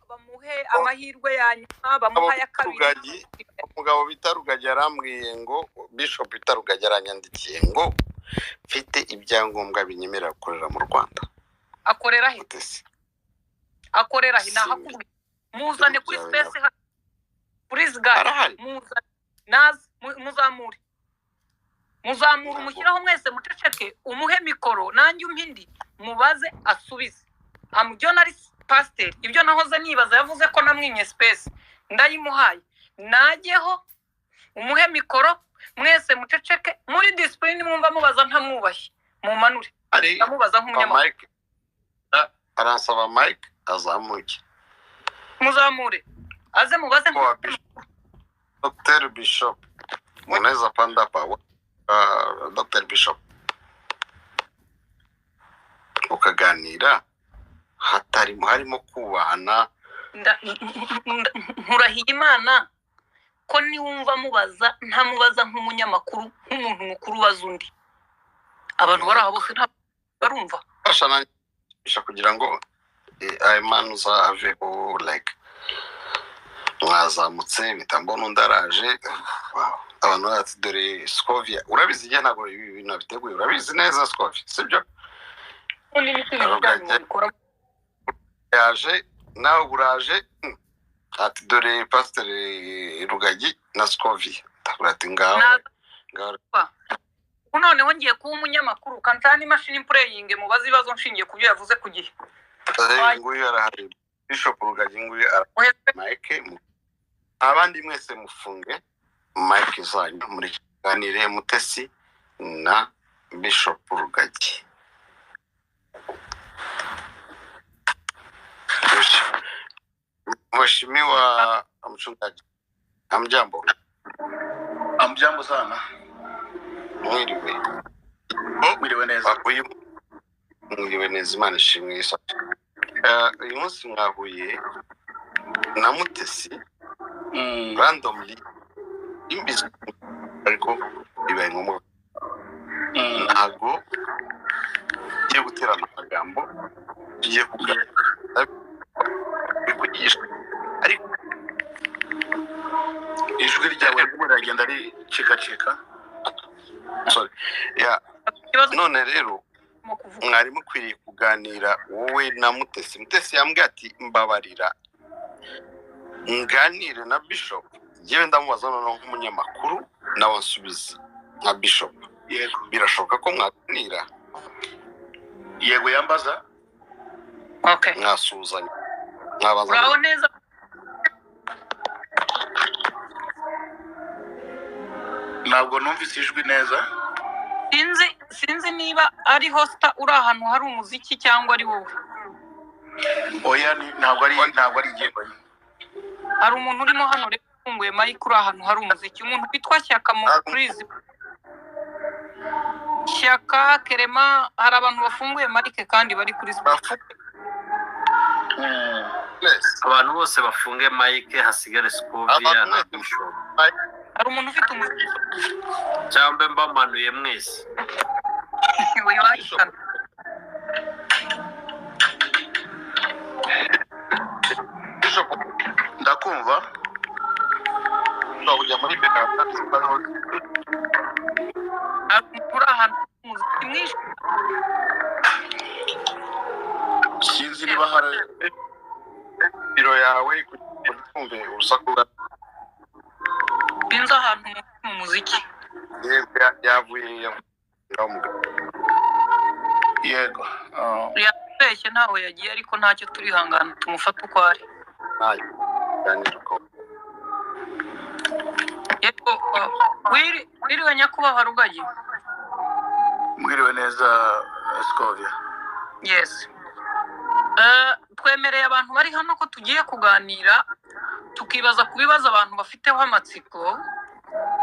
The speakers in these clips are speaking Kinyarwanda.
bamuhe amahirwe ya nyuma bamuha ya kabiri. Umugabo bita Rugagi yarambwiye ngo Bishop bita Rugagi yaranyandikiye ngo mfite ibyangombwa binyemerera gukorera mu Rwanda. Akorera he? Akorera he? Nahakubwiye muzane kuri space ha kuri zigari muzane nazi muzamure umushyiraho mwese muceceke umuhe mikoro nanjye umpindi mubaze asubize. Am journalist pastor ibyo nahoze nibaza yavuze ko namwinye space ndayimuhaye najyeho umuhe mikoro mwese muceceke muri discipline mwumva mubaza ntamwubashye mumanure ndamubaza nk'umunyamakuru aransaba Mike azamuke muzamure aze mubaze Dr. Bishop Muneza Panda Power Dr. Bishop ukaganira harimo kubahana nkurahiye Imana ko niwumva mubaza ntamubaza nk'umunyamakuru nk'umuntu mukuru baza undi abantu bari aho bose barumva ashana kugira ngo aymanuza aveho like mwazamutse bitambona ndaraje abantu bati dore Scovia urabizi je ntabwo ibi bintu biteguye urabizi neza Scovia sibyo yaje nawe uraje ati dore Pastor Rugagi na Scovia ati ngaho noneho ngiye kuba umunyamakuru kantani machine playing mubazi ibibazo nshingiye kubyo yavuze ku gihe nguyu arahari Bishop Rugagi nguyu Mike abandi mwese mufunge Mike zanyu muri ganire Mutesi na Bishop Rugagi. Mheshimiwa mchungaji amjambo sana mwiriwe neza mwiriwe neza Imana ishimwe Yesu uyu munsi mwahuye na Mutesi randomly imbizi ariko bibaye ngombwa ntago tugiye guterana amagambo tugiye kuganira ariko ijwi ryawe riragenda ricika sorry none rero mwari mukwiriye kuganira wowe na Mutesi yambwiye ati mbabarira nganire na Bishop yewe ndamubaza noneho nk'umunyamakuru nawe ansubize nka Bishop yego birashoboka ko mwaganira yego yambaza okay mwasuzanya mwabaza uraho neza ntabwo numvise ijwi neza sinzi niba ari hosta uri ahantu hari umuziki cyangwa ari wowe oya ntabwo ari igego hari umuntu urimo hano rero ufunguye mic uri ahantu hari umuziki umuntu witwa Shyaka mu please Shyaka Kerema hari abantu bafunguye mic kandi bari kuri speaker abantu bose bafunge mic hasigare Scovia na Bishop hari umuntu ufite umuziki cyangwa mbamanuye mwese Bishop ndakumva ndakujya muri beka uri ahantu umuziki mwinshi sinzi niba hari biro yawe kumve urusaku binza ahantu mu muziki yavuye yego yabeshye ntaho yagiye ariko ntacyo turihangana tumufata uko ari yego wiriwe nyakubahwa Rugagi mwiriwe neza Scovia yes twemereye abantu bari hano ko tugiye kuganira tukibaza ku bibazo abantu bafiteho amatsiko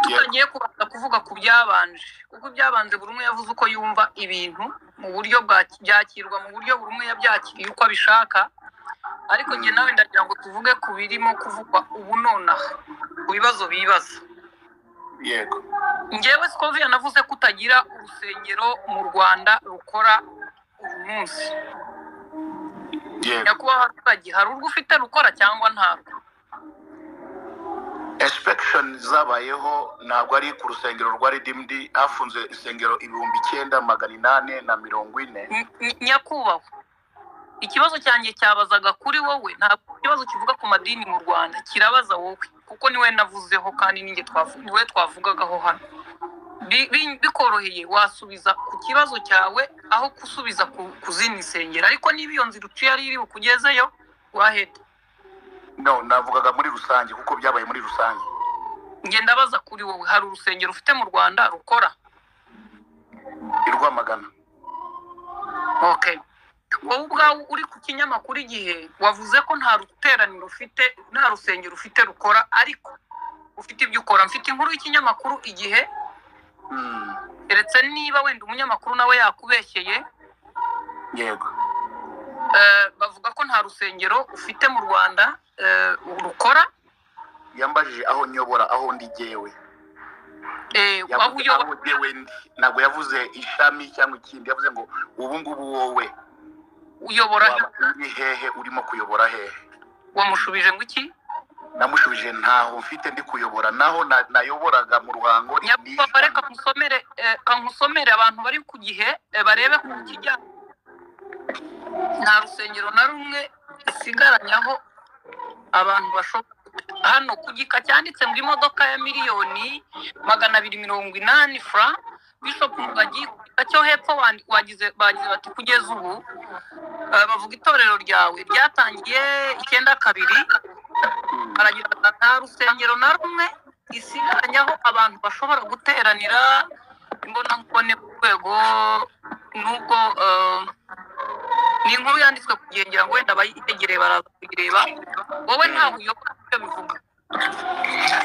tugiye kuvuga ku byabanje kuko byabanje buri umwe yavuze uko yumva ibintu mu buryo byakirwa mu buryo buri umwe yabyakiriye uko abishaka ariko njye nawe ndagira ngo tuvuge ku birimo kuvugwa ubu nonaha ku bibazo bibaza yego njyewe Scovia navuze ko utagira urusengero mu Rwanda rukora uyu munsi yego nyakubahwa rugagi hari urwo ufite rukora cyangwa ntabwo? inspection zabayeho ntabwo ari ku rusengero rwa Redeemed, hafunze insengero 9,840. Nyakubahwa, ikibazo cyanjye cyabazaga kuri wowe, ntabwo ikibazo kivuga ku madini mu Rwanda, kirabaza wowe kuko niwe navuzeho kandi niwe twavugagaho hano. Bikoroheye wasubiza ku kibazo cyawe aho kusubiza ku zindi nsengero, ariko niba iyo nzira uciye ari iri bukugezeyo waheda. No, navugaga muri rusange kuko byabaye muri rusange. Ngenda baza kuri wowe, hari urusengero ufite mu Rwanda rukora? I Rwamagana. Okay. Wowe ubwawe uri ku kinyamakuru Igihe wavuze ko nta ruteraniro ufite, nta rusengero ufite rukora, ariko ufite ibyo ukora. Mfite inkuru y'ikinyamakuru Igihe, keretse niba wenda umunyamakuru nawe yakubeshyeye. Yego. Bavuga ko nta rusengero ufite mu Rwanda rukora. Yambajije aho nyobora, aho ndi jewe. Aho jewe ndi. Ntabwo yavuze ishami cyangwa ikindi, yavuze ngo ubu ngubu wowe uyobora hehe, urimo kuyobora hehe? Wamushubije ngo iki? Namushubije ntaho mfite ndi kuyobora, naho nayoboraga mu Ruhango. Nyakubahwa, reka nkusomere abantu bari ku Gihe barebe ku kijyanye. Nta rusengero na rumwe isigaranyaho abantu bashobora hano ku gika cyanditse mu imodoka ya $280,000 francs. Bishop Rugagi cyo hepfo bagize bati kugeza ubu bavuga itorero ryawe ryatangiye 9/2. Aragira nta rusengero na rumwe isigaranyaho abantu bashobora guteranira imbona nkone ku rwego nubwo ni inkuru yanditswe kugira ngo wenda bayitegereye baraza kuyireba. Wowe ntaho uyobora ibyo bivuga?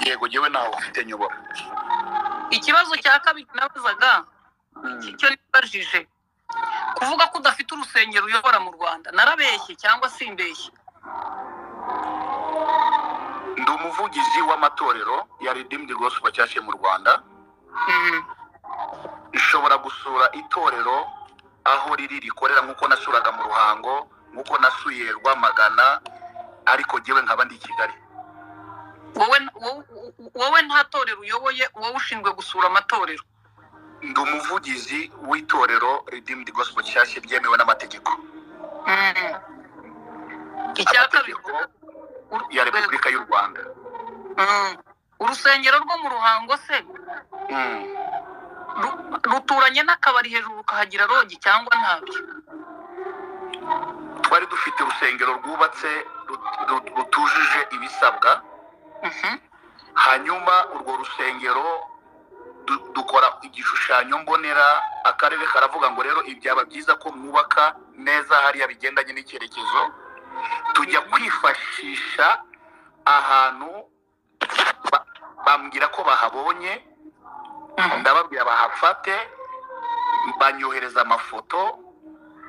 Yego, jewe naho ufite nyobora. Ikibazo cya kabiri nabazaga cyo nibajije kuvuga ko udafite urusengero uyobora mu Rwanda, narabeshye cyangwa simbeshye? Ndi umuvugizi w'amatorero ya Redeemed Gospel Church mu Rwanda. Nshobora gusura itorero aho riri rikorera nkuko nasuraga mu Ruhango, nkuko nasuye Rwamagana, ariko jewe nkaba ndi Kigali. Wowe nta torero uyoboye, wowe ushinzwe gusura amatorero? Ndi umuvugizi w'itorero Redeemed Gospel Church ryemewe n'amategeko. Icya kabiri ya Repubulika y'u Rwanda. Urusengero rwo mu Ruhango se ruturanye n'akabari hejuru ukahagira rogi cyangwa ntabyo? Twari dufite urusengero rwubatse rutujuje ibisabwa. Hanyuma urwo rusengero dukora igishushanyo mbonera, akarere karavuga ngo rero ibyaba byiza ko mwubaka neza hariya bigendanye n'icyerekezo. Tujya kwifashisha ahantu bambwira ko bahabonye, ndababwira bahafate, banyohereza amafoto,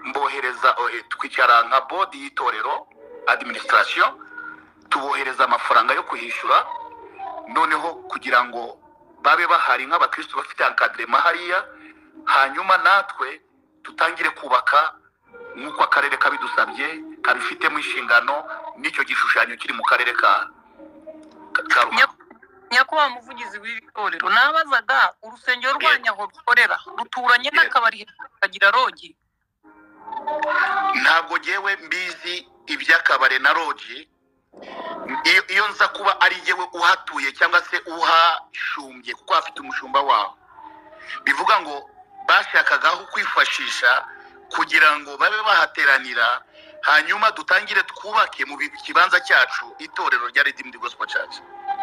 mbohereza twicara nka bodi y'itorero administration, tubohereza amafaranga yo kuhishyura, noneho kugira ngo babe bahari nk'abakristo bafite encadrement hariya, hanyuma natwe tutangire kubaka nk'uko akarere kabidusabye, kabifitemo inshingano n'icyo gishushanyo kiri mu karere ka Nyakubahwa umuvugizi w'itorero, nabazaga urusengero rwanyaho rukorera ruturanye n'akabari kagira rogi? Ntabwo jewe mbizi iby'akabare na rogi. Iyo nza kuba ari jewe uhatuye cyangwa se uhashumbye kuko afite umushumba waho, bivuga ngo bashakagaho kwifashisha kugira ngo babe bahateranira, hanyuma dutangire twubake mu kibanza cyacu itorero rya Redeemed Gospel Church.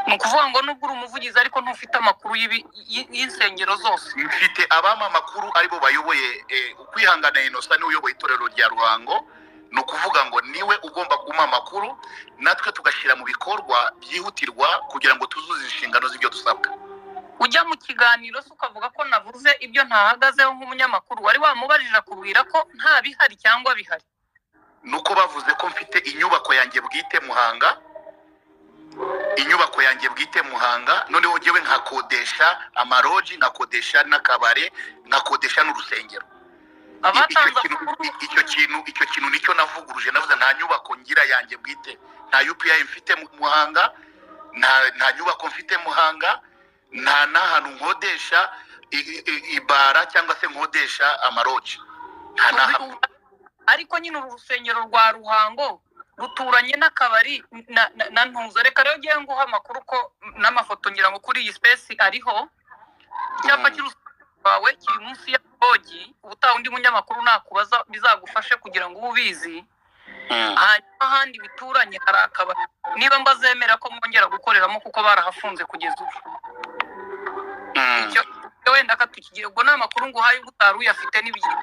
Ni ukuvuga ngo nubwo uri umuvugizi ariko ntufite amakuru y'insengero zose? Mfite abama makuru aribo bayoboye ukwihangana Innocent ni uyoboye itorero rya Ruhango. No kuvuga ngo niwe ugomba kuma amakuru, natwe tugashyira mu bikorwa byihutirwa kugira ngo tuzuze inshingano z'ibyo dusabwa. Ujya mu kiganiro se ukavuga ko navuze ibyo ntahagazeho nk'umunyamakuru, wari wamubajije akubwira ko nta bihari cyangwa bihari? Nuko bavuze ko mfite inyubako yanjye bwite Muhanga, noneho jewe nkakodesha amaroji, nkakodesha n'akabare, nkakodesha n'urusengero. abatanze icyo kintu nicyo navuguruje navuze nta nyubako ngira yanjye bwite nta UPI mfite mu Muhanga nta nyubako mfite Muhanga nta n'ahantu nkodesha ibara cyangwa se nkodesha amaroji nta n'ahantu. Ariko nyine urusengero rwa Ruhango ruturanye n'akabari na ntuza. Reka rero ngiye nguha amakuru ko n'amafoto ngira ngo kuri iyi space ariho icyapa cy'urusengero rwawe kiri munsi ya bogi. Ubutaha undi munyamakuru nakubaza bizagufashe kugira ngo ubizi. Hanyuma ahandi bituranye hari akabari niba mbazemera ko mwongera gukoreramo kuko barahafunze kugeza ubu. Icyo wenda katukigiye ubwo n'amakuru nguhaye ubutaha uyafite n'ibiri.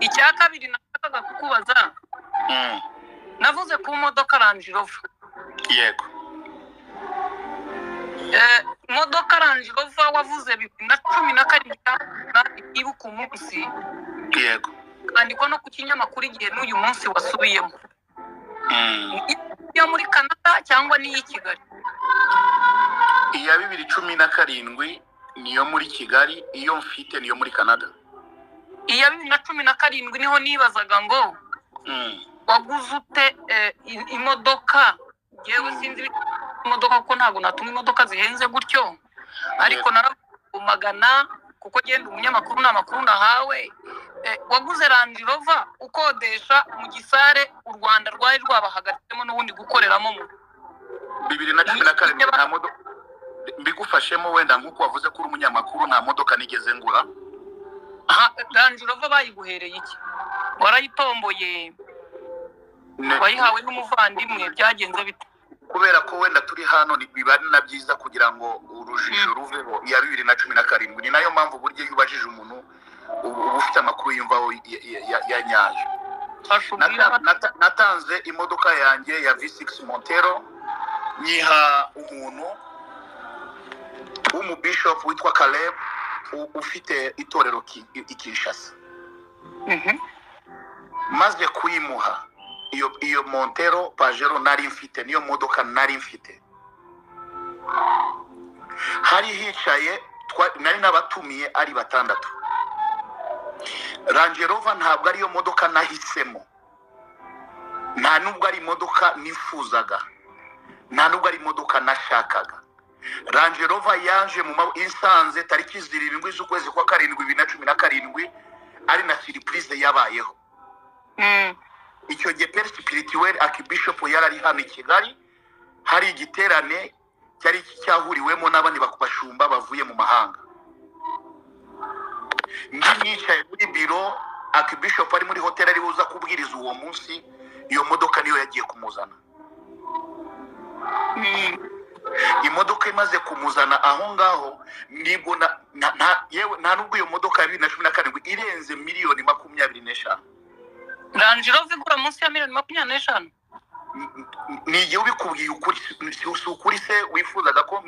Icya kabiri nashakaga kukubaza, navuze ku modoka Range Rover. Yego. Modoka Range Rover wavuze 2017 ibuka umunsi. Yego. Andiko no ku kinyamakuru igihe n'uyu munsi wasubiyemo. Iyo muri Canada cyangwa ni i Kigali? Iya 2017 niyo muri Kigali, iyo mfite niyo muri Canada. Iya 2017 niho nibazaga ngo waguze ute imodoka. Yewe sinzi imodoka kuko ntago natumwe imodoka zihenze gutyo, ariko narabumagana kuko genda umunyamakuru n'amakuru nahawe. Waguze Range Rover ukodesha mu Gisare u Rwanda rwari rwabahagaritemo n'ubundi gukoreramo mu 2017 nta modoka mbigufashemo wenda nkuko wavuze ko uri umunyamakuru nta modoka nigeze ngura. Range Rover bayiguhereye iki? Warayitomboye? Wayihawe n'umuvandimwe? Byagenze bite? Kubera ko wenda turi hano biba na byiza kugira ngo urujijo ruveho. Iya 2017 ni nayo mpamvu buryo yubajije umuntu ubu ufite amakuru yumvaho ya nyayo. Natanze imodoka yanjye ya V6 Montero nyiha umuntu w'umubishop witwa Caleb ufite itorero Kinshasa. Maze kuyimuha iyo Montero Pajero nari mfite, niyo modoka nari mfite, hari hicaye nari nabatumiye ari batandatu. Range Rover ntabwo ariyo modoka nahisemo, nta nubwo ari imodoka nifuzaga, nta nubwo ari imodoka nashakaga. Range Rover yaje mu Insanze tariki 7 z'ukwezi kwa 7 2017 ari na surprise yabayeho. Icyo gihe Père Spirituel Archbishop yarari hano i Kigali, hari igiterane cyari cyahuriwemo n'abandi bakubashumba bavuye mu mahanga. Nicaye muri biro, Archbishop ari muri hotel ari buza kubwiriza uwo munsi, iyo modoka niyo yagiye kumuzana. Imodoka imaze kumuzana aho ngaho nibwo nta nubwo iyo modoka ya 2017 irenze miliyoni 25. Range Rover igura munsi ya miliyoni 25? Nigiye ubikubwiye ukuri se wifuzaga ko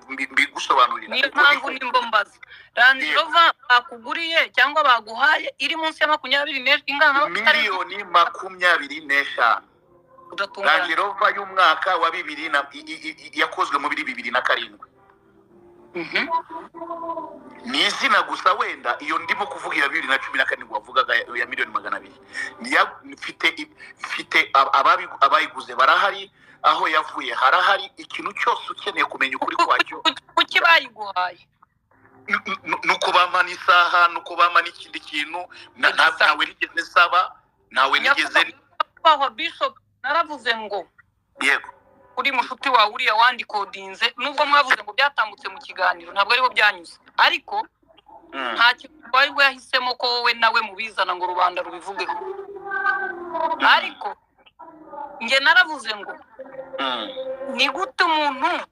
mbigusobanurira? Niyo mpamvu nimbo mbaza. Range Rover bakuguriye cyangwa baguhaye iri munsi ya 20 ingana miliyoni 25. Range Rover y'umwaka wa 2000 yakozwe mu 2007. Ni izina gusa wenda iyo ndimo kuvuga ya 2014 wavugaga ya miliyoni 200. Mfite abayiguze barahari, aho yavuye harahari, ikintu cyose ukeneye kumenya ukuri kwacyo. Kuki bayiguhaye? Nuko bamana isaha, nuko bamana ikindi kintu, ntawe nigeze saba, nawe nigeze kwa Bishop. Naravuze ngo yego uri mushuti wawe uriya wandikodinze, nubwo mwavuze ngo byatambutse mu kiganiro ntabwo ariho byanyuze, ariko nta kintu yahisemo ko wowe nawe mubizana ngo rubanda rubivugeho. Ariko nge naravuze ngo ni gute umuntu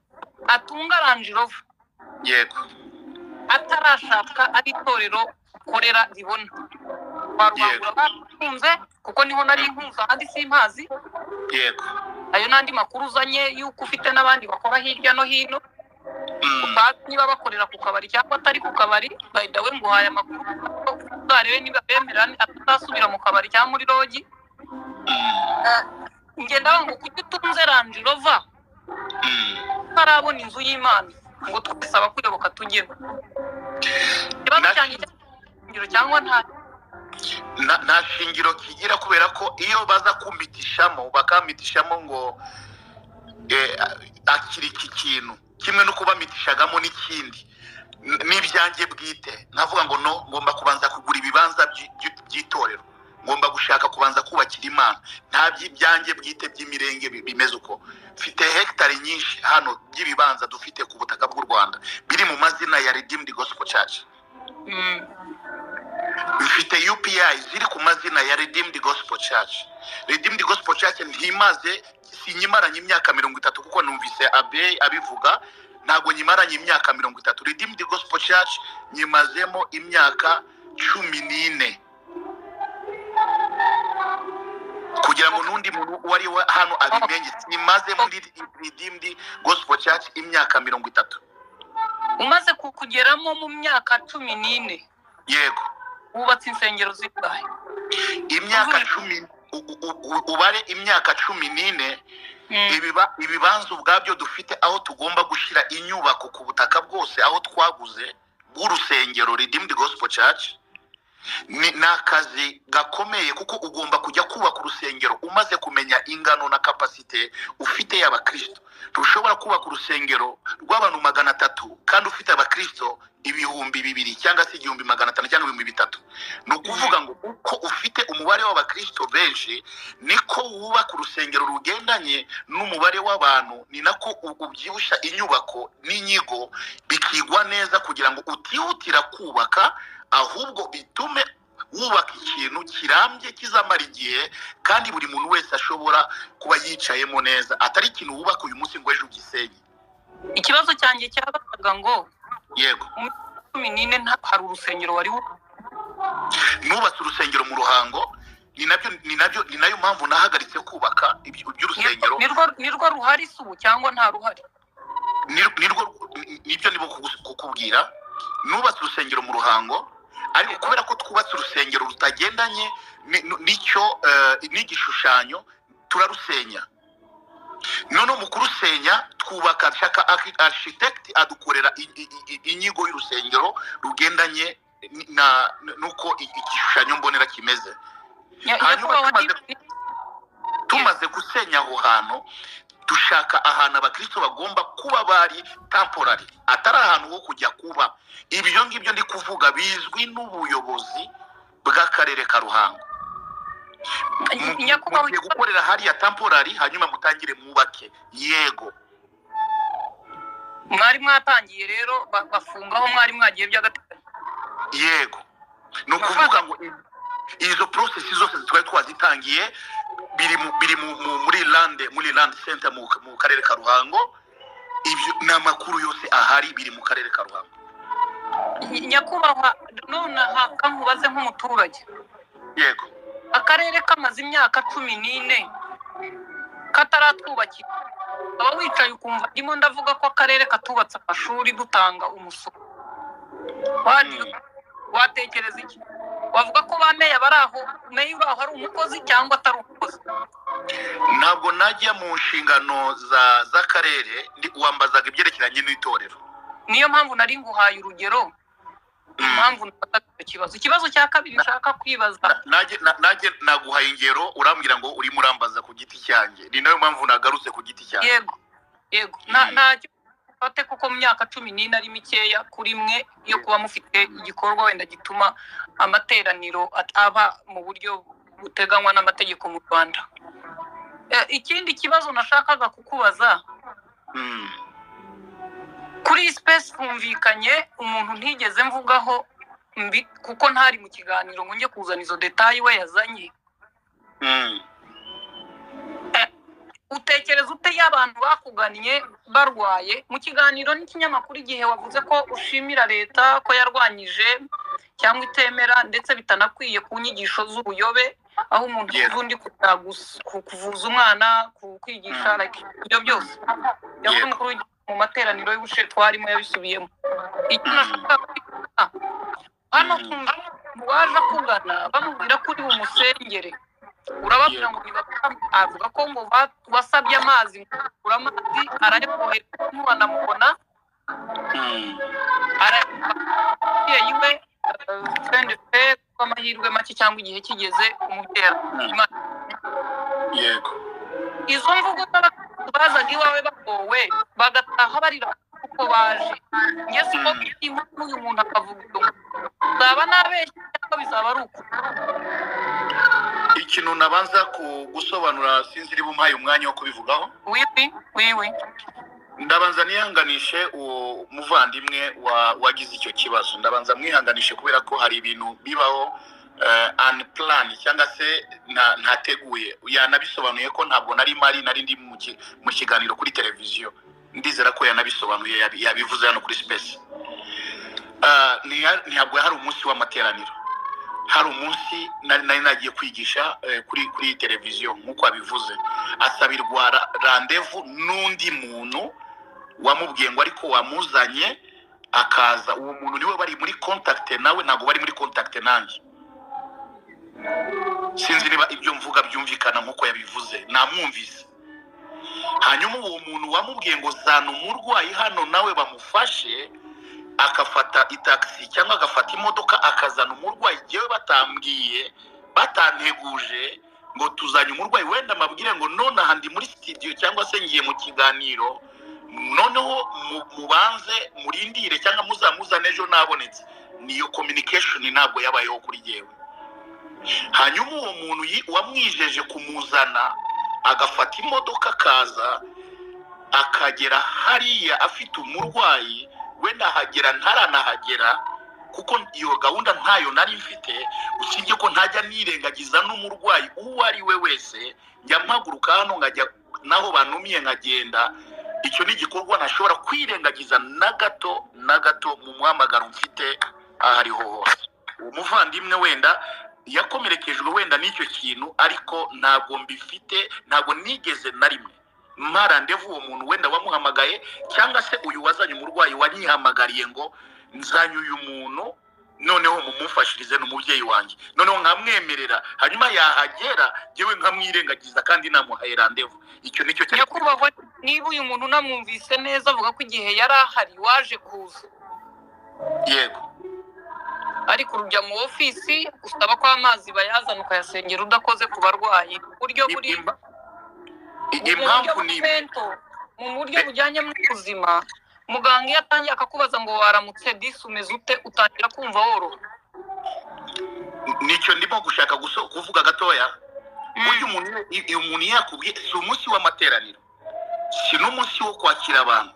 atunga Range Rover yego atarashaka ari itorero korera ribona barwagura bakunze kuko niho nari inkunza handi simpazi. Yego ayo nandi makuru uzanye yuko ufite n'abandi bakora hirya no hino, niba bakorera ku kabari cyangwa atari ku kabari. By the way nguhaye amakuru uzarebe niba bemerana atasubira mu kabari cyangwa muri logi. Ngenda ngo kuki utunze Range Rover tarabona inzu y'Imana ngo twesaba kuyoboka tugemo. Ikibazo cyanjye ngiro cyangwa nta nta shingiro kigira kubera ko iyo baza kumbitishamo bakamitishamo ngo akiri iki kintu kimwe no kubamitishagamo n'ikindi n'ibyanjye bwite nkavuga ngo no ngomba kubanza kugura ibibanza by'itorero ngomba gushaka kubanza kubakira Imana nta by'ibyanjye bwite by'imirenge bimeze uko mfite hectare nyinshi hano by'ibibanza dufite ku butaka bw'u Rwanda biri mu mazina ya Redeemed Gospel Church. Mfite UPI ziri ku mazina ya Redeemed Gospel Church. Redeemed Gospel Church ntimaze sinyimaranye imyaka 30 kuko numvise abivuga ntago nyimaranye imyaka 30. Redeemed Gospel Church nyimazemo imyaka 14 kugira ngo nundi muntu wari hano abimenye nimaze muri Redeemed Gospel Church imyaka 30. Umaze kukugeramo mu myaka 14? Yego. Wubatse insengero zingahe? Imyaka 10 ubare imyaka 14. Ibibanza ubwabyo dufite aho tugomba gushira inyubako ku butaka bwose aho twaguze bw'urusengero Redeemed Gospel Church. Ni nakazi gakomeye kuko ugomba kujya kubaka urusengero umaze kumenya ingano na capacity ufite y'abakristo. Ntushobora kubaka urusengero rw'abantu 300 kandi ufite abakristo 200 cyangwa se 1500 cyangwa 3000. No kuvuga ngo uko ufite umubare w'abakristo benshi niko wubaka urusengero rugendanye n'umubare w'abantu, ni nako ubyibusha inyubako n'inyigo bikigwa neza kugira ngo utihutira kubaka ahubwo bitume wubaka ikintu kirambye kizamara igihe kandi buri muntu wese ashobora kuba yicayemo neza atari ikintu wubaka uyu munsi ngo ejo ugisenye. Ikibazo cyanjye cyabaga ngo yego 14 nta hari urusengero wari nubatse urusengero mu Ruhango, ni nayo mpamvu nahagaritse kubaka iby'urusengero. Nirwo ruhari subu cyangwa nta ruhari? Nibyo nibo kukubwira nubatse urusengero mu Ruhango ariko kubera ko twubatse urusengero rutagendanye n'icyo n'igishushanyo turarusenya. None mu kurusenya twubaka shaka architect adukorera inyigo y'urusengero rugendanye nuko igishushanyo mbonera kimeze. Hanyuma tumaze gusenya aho hantu dushaka ahantu abakristo bagomba kuba bari temporary atari ahantu ho kujya kuba. Ibyo ngibyo ndi kuvuga bizwi n'ubuyobozi bw'akarere ka Ruhango. Mugiye gukorera hariya temporary hanyuma mutangire mwubake. Yego mwari mwatangiye rero bafungaho mwari mwagiye by'agateganyo. Yego no kuvuga ngo izo process zose twari twazitangiye biri muri land center mu karere ka Ruhango. Ibyo namakuru yose ahari biri mu karere ka Ruhango. Nyakubahwa none kankubaze nk'umuturage. Yego akarere kamaze imyaka 14 kataratwubakira, aba wicaye ukumva ndimo ndavuga ko akarere katubatse amashuri dutanga umusoro. Watekereza iki? Wavuga ko bameya baraho meya uraho ari umukozi cyangwa atari umukozi? Ntabwo najya mu nshingano z'akarere wambazaga ibyerekeranye n'itorero. Niyo mpamvu nari nguhaye urugero. Impamvu ikibazo cya kabiri nshaka kwibaza, naje naguhaye ingero urambwira ngo uri murambaza ku giti cyanjye, ni nayo mpamvu nagarutse ku giti cyanjye. Yego ntacyo fate kuko mu myaka 14 ari mikeya kuri mwe yo kuba mufite igikorwa wenda gituma amateraniro ataba mu buryo buteganywa n'amategeko mu Rwanda. Ikindi kibazo nashakaga kukubaza, kuri space humvikanye umuntu ntigeze mvugaho kuko ntari mu kiganiro ngo nje kuzana izo detail we yazanye. Utekereza ute y'abantu bakuganiye barwaye mu kiganiro n'ikinyamakuru Igihe wavuze ko ushimira leta ko yarwanyije cyangwa itemera ndetse bitanakwiye ku nyigisho z'ubuyobe aho umuntu uzundi kuvuza umwana kwigisha ibyo byose yavuze umukuru mu materaniro y'ubushe twarimo yabisubiyemo. Icyo nashaka hano waje kugana bamubwira ko uri umusengere, urababwira ngo avuga ko ngo wasabye amazi uramazi arayakohereza n'uwanamubona arayiwe amahirwe make cyangwa igihe kigeze umubyeyi yego izo mvugo bazaga iwawe bagowe bagataha barira kuko baje njye siko impamvu uyu muntu akavuga ngo zaba nabeshye cyangwa bizaba ari uko ikintu nabanza gusobanura sinzi iri bumpaye umwanya wo kubivugaho wiwi ndabanza nihanganishe uwo muvandimwe wagize icyo kibazo ndabanza mwihanganishe kubera ko hari ibintu bibaho unplanned cyangwa se ntateguye yanabisobanuye ko ntabwo nari ndi mu kiganiro kuri televiziyo ndizera ko yanabisobanuye yabivuze hano kuri space ntabwo hari umunsi w'amateraniro hari umunsi nari nagiye kwigisha kuri televiziyo nk'uko abivuze asabirwa randevu n'undi muntu wamubwiye ngo ariko wamuzanye akaza uwo muntu niwe bari muri contact nawe ntabwo bari muri contact nanjye sinzi niba ibyo mvuga byumvikana nk'uko yabivuze namwumvise hanyuma uwo muntu wamubwiye ngo zana umurwayi hano nawe bamufashe akafata itaxi cyangwa agafata imodoka akazana umurwayi yewe batambwiye batanteguje ngo tuzanye umurwayi wenda mabwire ngo none ahandi muri studio cyangwa se ngiye mu kiganiro noneho mubanze murindire cyangwa muzamuzane ejo nabonetse niyo communication ntabwo yabayeho kuri yewe hanyuma uwo muntu wamwijeje kumuzana agafata imodoka akaza akagera hariya afite umurwayi wenda hagera ntaranahagera kuko iyo gahunda ntayo nari mfite usibye ko ntajya nirengagiza n'umurwayi uwo ari we wese njya mpaguruka hano nkajya naho banumiye nkagenda icyo ni igikorwa ntashobora kwirengagiza na gato mu muhamagaro mfite ahariho hose umuvandimwe wenda yakomerekejwe wenda n'icyo kintu ariko ntabwo mbifite ntabwo nigeze na rimwe marandevu uwo muntu wenda wamuhamagaye cyangwa se uyu wazanye umurwayi wanyihamagariye ngo nzanye uyu muntu noneho mumufashirize n'umubyeyi wanjye noneho nkamwemerera hanyuma yahagera yewe nkamwirengagiza kandi namuhaye randevu icyo nicyo cyane nyakubahwa niba uyu muntu namwumvise neza avuga ko igihe yari ahari waje kuza yego ariko urujya mu ofisi usaba ko amazi bayazana ukayasengera udakoze ku barwayi uburyo buri impamvu ni mu buryo bujyanye n'ubuzima muganga iyo atangiye akakubaza ngo waramutse disi umeze ute utangira kumva woroha nicyo ndimo gushaka kuvuga gatoya burya umuntu yakubwiye si umunsi w'amateraniro si n'umunsi wo kwakira abantu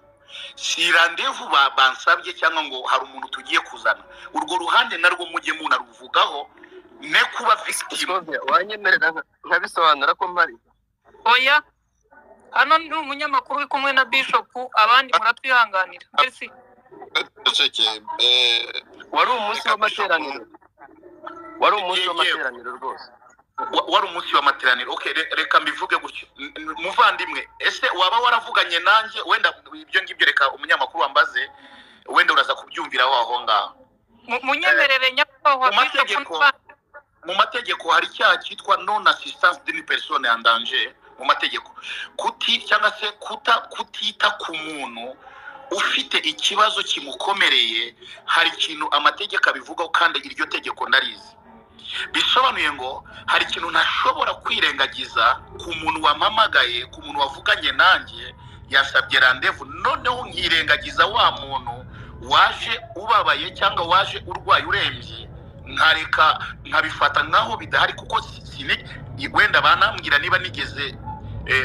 si randevu bansabye cyangwa ngo hari umuntu tugiye kuzana urwo ruhande narwo mujye munaruvugaho ne kuba victim wanyemerera nkabisobanura ko mpari oya hano ni umunyamakuru uri kumwe na Bishop abandi muratwihanganira merci wari umunsi w'amateraniro rwose wari umunsi w'amateraniro okay reka mbivuge gutyo muvandimwe ese waba waravuganye nanjye wenda ibyo ngibyo reka umunyamakuru wambaze wenda uraza kubyumvira aho ngaho munyemerere nyakubahwa mu mategeko hari icyaha cyitwa non assistance d'une personne en danger mu mategeko cyangwa se kutita ku muntu ufite ikibazo kimukomereye hari ikintu amategeko abivugaho kandi iryo tegeko ndarizi bisobanuye ngo hari ikintu ntashobora kwirengagiza ku muntu wamamagaye ku muntu wavuganye nanjye yasabye randevu noneho nkirengagiza wa muntu waje ubabaye cyangwa waje urwaye urembye nkabifata nkaho bidahari kuko wenda banambwira niba nigeze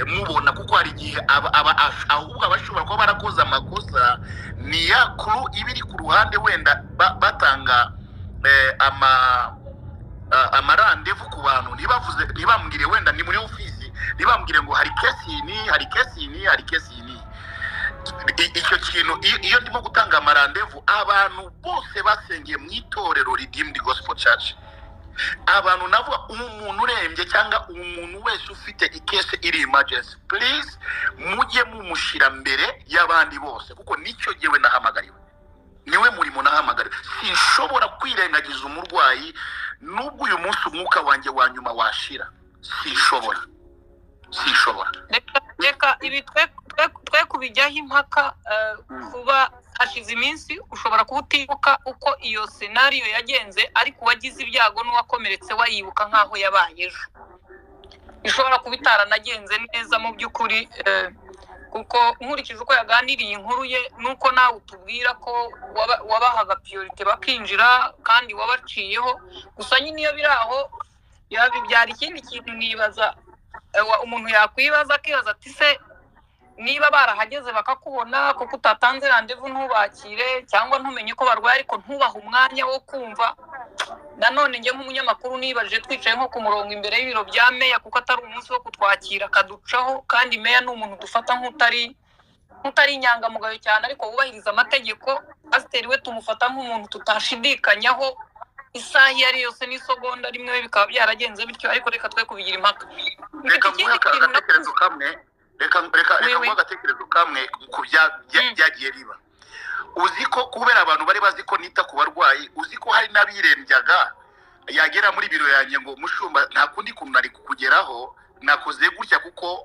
mubona kuko hari igihe ahubwo abashobora kuba barakoze amakosa ni ya kuru iba iri ku ruhande wenda batanga amarandevu ku bantu ntibambwire wenda ni muri ofisi ntibambwire ngo hari kesi ini icyo kintu iyo ndimo gutanga amarandevu abantu bose basengeye mu itorero Redeemed Gospel Church abantu nabo umuntu urembye cyangwa umuntu wese ufite ikese iri emergency please mujye mumushira mbere y'abandi bose kuko nicyo gihe nahamagariwe niwe murimo nahamagariwe sinshobora kwirengagiza umurwayi nubwo uyu munsi umwuka wanjye wa nyuma washira sinshobora reka ibi twe kubijyaho impaka kuba hashize iminsi ushobora kuba utibuka uko iyo senariyo yagenze, ariko uwagize ibyago n'uwakomeretse wayibuka nk'aho yabaye ejo. Ishobora kuba itaranagenze neza mu by'ukuri, kuko nkurikije uko yaganiriye inkuru ye nuko nawe utubwira ko wabahaga priorite bakinjira kandi wabaciyeho. Gusa nyine iyo biri aho yabibyara ikindi kintu nibaza, umuntu yakwibaza akibaza ati se niba barahageze bakakubona kuko utatanze randevu ntubakire cyangwa ntumenye ko barwaye ariko ntubaha umwanya wo kumva. Nanone njye nk'umunyamakuru nibaje twicaye nko ku murongo imbere y'ibiro bya meya kuko atari umunsi wo kutwakira akaducaho, kandi meya ni umuntu dufata nk'utari inyangamugayo cyane ariko wubahiriza amategeko. Pasiteri we tumufata nk'umuntu tutashidikanyaho isaha iyo ari yose n'isegonda rimwe, bikaba byaragenze bityo, ariko reka twe kubigira impaka. reka nguhe agatekerezo kamwe reka nguhe agatekerezo kamwe ku byagiye biba. Uzi ko kubera abantu bari bazi ko nita ku barwayi, uzi ko hari n'abirembyaga yagera muri biro yanjye ngo mushumba nta kundi kuntu nari kukugeraho, nakoze gutya kuko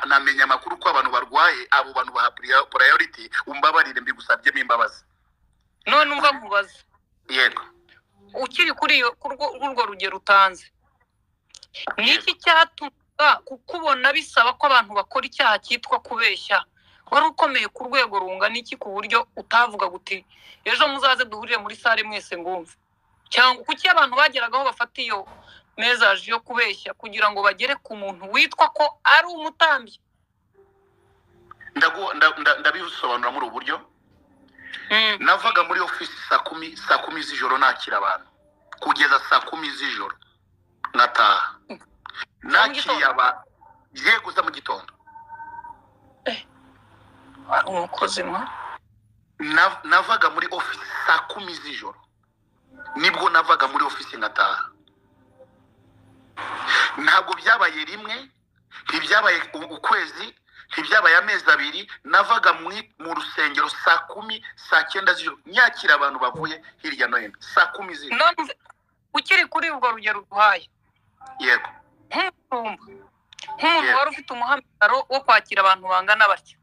namenya amakuru ko abantu barwaye, abo bantu baha priority, umbabarire mbigusabyemo imbabazi. None umva nkubaza, yego ukiri kuri urwo rugero utanze, niki cyatuma kukubona bisaba ko abantu bakora icyaha cyitwa kubeshya? Wari ukomeye ku rwego rungana iki ku buryo utavuga guti ejo muzaze duhurire muri sare mwese ngumve? Cyangwa kuki abantu bageragaho bafata iyo message yo kubeshya kugira ngo bagere ku muntu witwa ko ari umutambyi? ndabisobanura muri ubu buryo. Navaga muri office saa kumi z'ijoro nakira abantu kugeza saa 10 z'ijoro ngataha. Nakiriye yeguza mu gitondo. Umukozi navaga muri office saa 10 z'ijoro, nibwo navaga muri office ngataha. Ntabwo byabaye rimwe, ntibyabaye ukwezi, ntibyabaye amezi abiri. Navaga mu rusengero saa 10 saa 9 z'ijoro nyakira abantu bavuye hirya no hino saa 10 z'ijoro. None ukiri kuri urwo rugero duhaye, yego nk'umuntu wari ufite umuhamagaro wo kwakira abantu bangana batyo,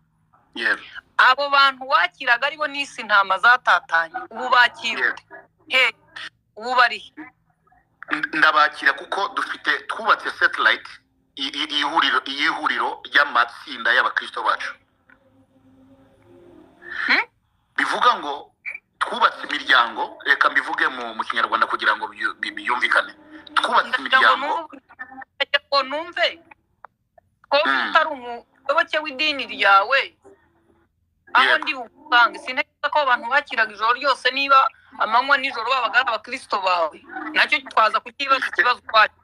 yego abo bantu wakiraga aribo n'isi ntama zatatanye, ubu bakira he? Ubu bari ndabakira kuko twubatse satellite ihuriro ry'amatsinda y'abakristo bacu. Bivuga ngo twubatse imiryango, reka mbivuge mu kinyarwanda kugira ngo biyumvikane. Twubatse imiryango ko numve ko utari umuyoboke w'idini ryawe, aho ndi bukange sineka ko abantu bakiraga ijoro ryose, niba amanywa nijoro babaga ari abakristo bawe, nacyo twaza kukibaza ikibazo kwacu.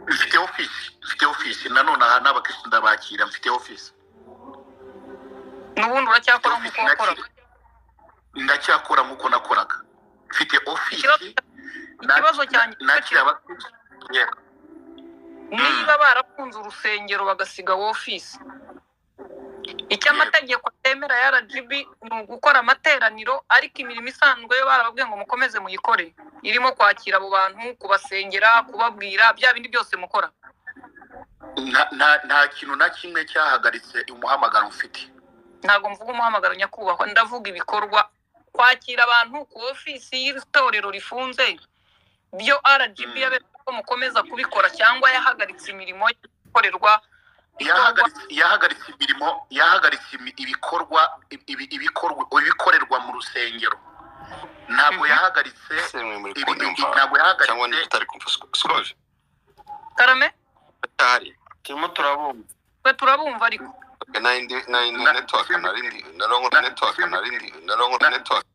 Mfite office nanone aha n'abakristo ndabakira, mfite office. N'ubundi uracyakora nk'uko wakoraga? Ndacyakora nk'uko nakoraga, mfite office. Ikibazo cyanjye yego, niba barafunze urusengero bagasiga office, icyo amategeko atemera ya RGB ni ugukora amateraniro, ariko imirimo isanzwe yo barababwiye ngo mukomeze muyikore, irimo kwakira abo bantu, kubasengera, kubabwira bya bindi byose mukora. nta kintu na kimwe cyahagaritse umuhamagaro mfite. Ntago mvuga umuhamagaro nyakubahwa, ndavuga ibikorwa. Kwakira abantu ku office y'itorero rifunze byo RGB yabereye ko mukomeza kubikora, cyangwa yahagaritse imirimo ikorerwa? Yahagaritse imirimo, yahagaritse ibikorerwa mu rusengero. Ntabwo yahagaritse cyangwa n'itari kumfuskoje Karame turimo turabumva. twe turabumva ariko na network narindi narongo network